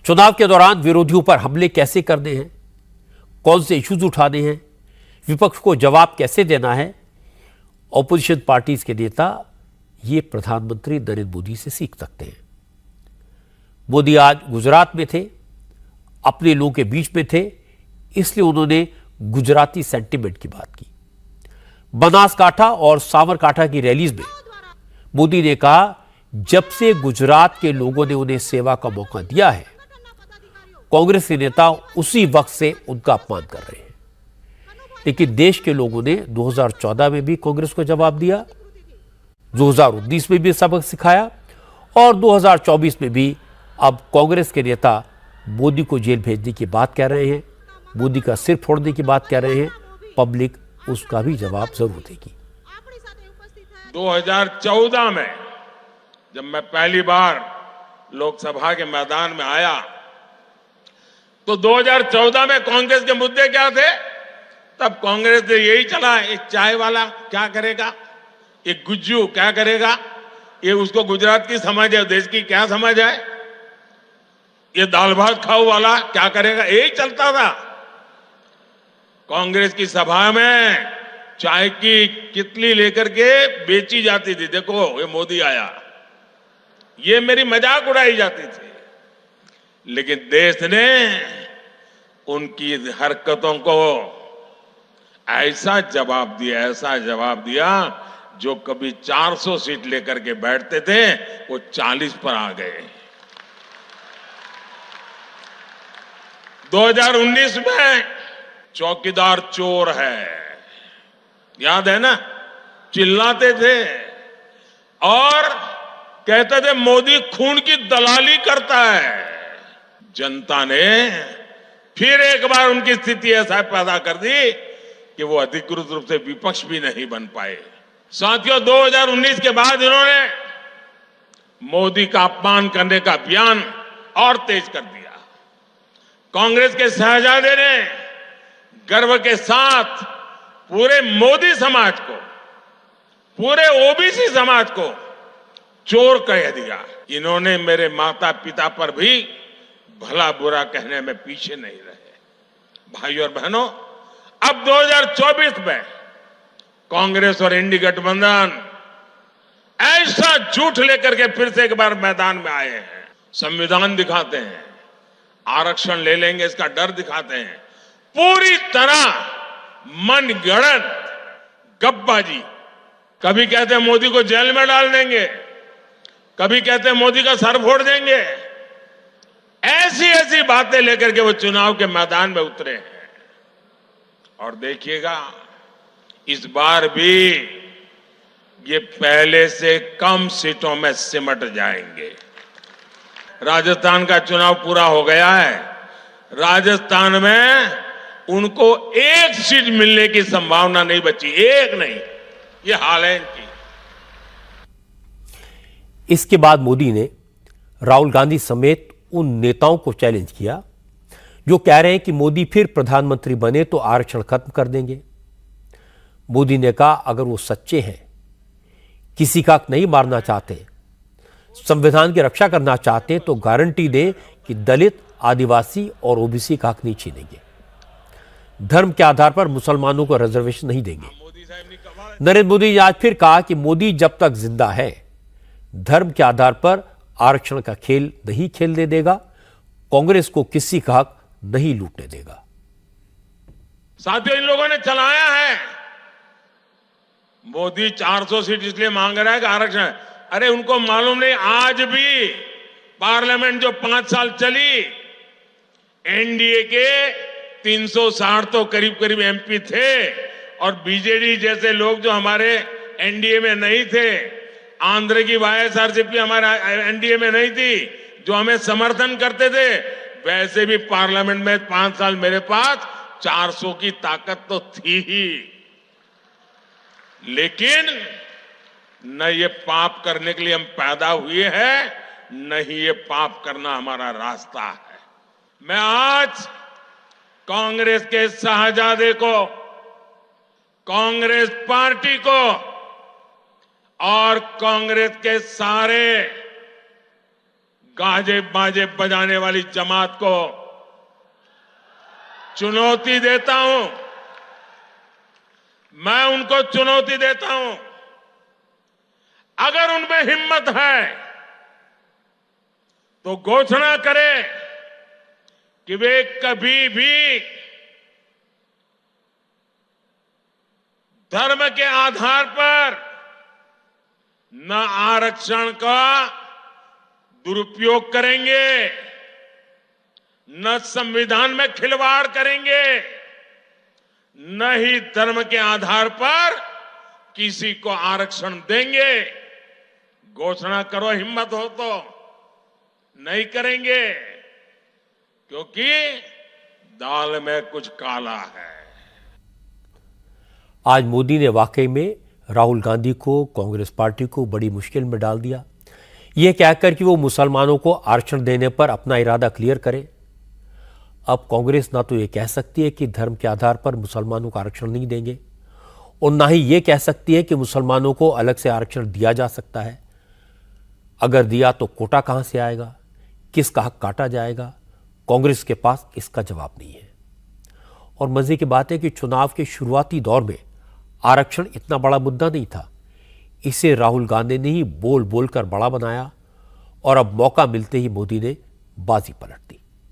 चुनाव के दौरान विरोधियों पर हमले कैसे करने हैं, कौन से इश्यूज उठाने हैं, विपक्ष को जवाब कैसे देना है, ऑपोजिशन पार्टीज के नेता ये प्रधानमंत्री नरेंद्र मोदी से सीख सकते हैं। मोदी आज गुजरात में थे, अपने लोगों के बीच में थे, इसलिए उन्होंने गुजराती सेंटिमेंट की बात की। बनासकांठा और साबरकांठा की रैलीज में मोदी ने कहा, जब से गुजरात के लोगों ने उन्हें सेवा का मौका दिया है, कांग्रेस के नेता उसी वक्त से उनका अपमान कर रहे हैं। लेकिन देश के लोगों ने 2014 में भी कांग्रेस को जवाब दिया, 2019 में भी सबक सिखाया और 2024 में भी अब कांग्रेस के नेता मोदी को जेल भेजने की बात कह रहे हैं, मोदी का सिर फोड़ने की बात कह रहे हैं। पब्लिक उसका भी जवाब जरूर देगी। 2014 में जब मैं पहली बार लोकसभा के मैदान में आया तो 2014 में कांग्रेस के मुद्दे क्या थे? तब कांग्रेस ने यही चला, एक चाय वाला क्या करेगा, एक गुज्जू क्या करेगा, ये उसको गुजरात की समझ है, देश की क्या समझ है, ये दाल भात खाओ वाला क्या करेगा, यही चलता था। कांग्रेस की सभा में चाय की कितली लेकर के बेची जाती थी, देखो ये मोदी आया, ये मेरी मजाक उड़ाई जाती थी। लेकिन देश ने उनकी हरकतों को ऐसा जवाब दिया जो कभी 400 सीट लेकर के बैठते थे वो 40 पर आ गए। 2019 में चौकीदार चोर है, याद है ना, चिल्लाते थे और कहते थे मोदी खून की दलाली करता है। जनता ने फिर एक बार उनकी स्थिति ऐसा पैदा कर दी कि वो अधिकृत रूप से विपक्ष भी नहीं बन पाए। साथियों, 2019 के बाद इन्होंने मोदी का अपमान करने का अभियान और तेज कर दिया। कांग्रेस के शहजादे ने गर्व के साथ पूरे मोदी समाज को, पूरे ओबीसी समाज को चोर कह दिया। इन्होंने मेरे माता पिता पर भी भला बुरा कहने में पीछे नहीं रहे। भाइयों और बहनों, अब 2024 में कांग्रेस और इंडी गठबंधन ऐसा झूठ लेकर के फिर से एक बार मैदान में आए हैं। संविधान दिखाते हैं, आरक्षण ले लेंगे इसका डर दिखाते हैं, पूरी तरह मनगढ़ंत गप्पाजी। कभी कहते हैं मोदी को जेल में डाल देंगे, कभी कहते हैं मोदी का सर फोड़ देंगे। ऐसी ऐसी बातें लेकर के वो चुनाव के मैदान में उतरे हैं। और देखिएगा, इस बार भी ये पहले से कम सीटों में सिमट जाएंगे। राजस्थान का चुनाव पूरा हो गया है, राजस्थान में उनको एक सीट मिलने की संभावना नहीं बची, एक नहीं, ये हाल है इनकी। इसके बाद मोदी ने राहुल गांधी समेत उन नेताओं को चैलेंज किया जो कह रहे हैं कि मोदी फिर प्रधानमंत्री बने तो आरक्षण खत्म कर देंगे। मोदी ने कहा, अगर वो सच्चे हैं, किसी का हक नहीं मारना चाहते, संविधान की रक्षा करना चाहते, तो गारंटी दें कि दलित, आदिवासी और ओबीसी का हक नहीं छीनेंगे, धर्म के आधार पर मुसलमानों को रिजर्वेशन नहीं देंगे। नरेंद्र मोदी ने आज फिर कहा कि मोदी जब तक जिंदा है, धर्म के आधार पर आरक्षण का खेल नहीं खेलने देगा, कांग्रेस को किसी का हक नहीं लूटने देगा। साथियों, इन लोगों ने चलाया है, मोदी 400 सीट इसलिए मांग रहा है कि आरक्षण, अरे उनको मालूम नहीं, आज भी पार्लियामेंट जो 5 साल चली, एनडीए के 360 तो करीब करीब एमपी थे और बीजेडी जैसे लोग जो हमारे एनडीए में नहीं थे, आंध्र की वाईएसआरसीपी हमारे एनडीए में नहीं थी, जो हमें समर्थन करते थे, वैसे भी पार्लियामेंट में 5 साल मेरे पास 400 की ताकत तो थी ही। लेकिन न ये पाप करने के लिए हम पैदा हुए हैं, न ही ये पाप करना हमारा रास्ता है। मैं आज कांग्रेस के शहजादे को, कांग्रेस पार्टी को और कांग्रेस के सारे गाजे बाजे बजाने वाली जमात को चुनौती देता हूं। मैं उनको चुनौती देता हूं, अगर उनमें हिम्मत है तो घोषणा करें कि वे कभी भी धर्म के आधार पर न आरक्षण का दुरुपयोग करेंगे, न संविधान में खिलवाड़ करेंगे, न ही धर्म के आधार पर किसी को आरक्षण देंगे। घोषणा करो, हिम्मत हो तो। नहीं करेंगे क्योंकि दाल में कुछ काला है। आज मोदी ने वाकई में राहुल गांधी को, कांग्रेस पार्टी को बड़ी मुश्किल में डाल दिया, यह कहकर कि वो मुसलमानों को आरक्षण देने पर अपना इरादा क्लियर करें। अब कांग्रेस ना तो ये कह सकती है कि धर्म के आधार पर मुसलमानों को आरक्षण नहीं देंगे, और ना ही ये कह सकती है कि मुसलमानों को अलग से आरक्षण दिया जा सकता है। अगर दिया तो कोटा कहां से आएगा, किसका हक काटा जाएगा? कांग्रेस के पास इसका जवाब नहीं है। और मजे की बात है कि चुनाव के शुरुआती दौर में आरक्षण इतना बड़ा मुद्दा नहीं था। इसे राहुल गांधी ने ही बोल बोलकर बड़ा बनाया, और अब मौका मिलते ही मोदी ने बाजी पलट दी।